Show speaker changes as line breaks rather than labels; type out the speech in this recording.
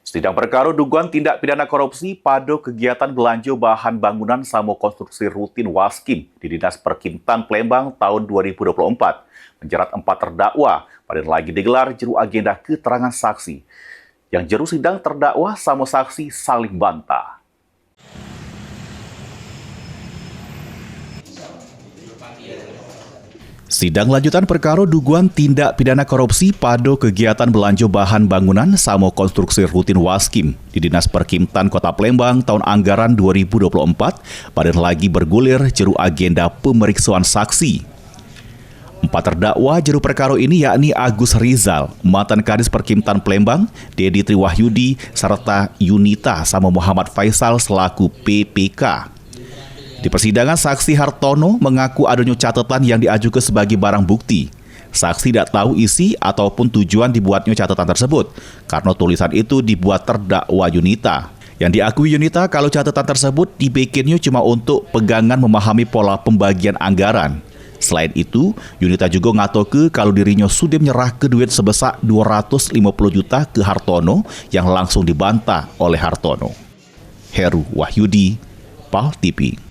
Sidang perkara dugaan tindak pidana korupsi pada kegiatan belanja bahan bangunan sama konstruksi rutin Waskim di Dinas Perkintan Palembang tahun 2024 menjerat 4 terdakwa pada lagi digelar jeru agenda keterangan saksi. Yang jeru sidang terdakwa sama saksi saling bantah. Sidang lanjutan perkara dugaan tindak pidana korupsi pada kegiatan belanja bahan bangunan sama konstruksi rutin Waskim di Dinas Perkintan Kota Palembang tahun anggaran 2024 pada lagi bergulir jeru agenda pemeriksaan saksi. 4 terdakwa jeru perkara ini yakni Agus Rizal, mantan Kadis Perkintan Palembang, Dedi Triwahyudi, serta Yunita sama Muhammad Faisal selaku PPK. Di persidangan, saksi Hartono mengaku adanya catatan yang diajukan sebagai barang bukti. Saksi tidak tahu isi ataupun tujuan dibuatnya catatan tersebut, karena tulisan itu dibuat terdakwa Yunita. Yang diakui Yunita kalau catatan tersebut dibikinnya cuma untuk pegangan memahami pola pembagian anggaran. Selain itu, Yunita juga ngatoke kalau dirinya sudah menyerah ke duit sebesar 250 juta ke Hartono yang langsung dibantah oleh Hartono. Heru Wahyudi, PAL TV.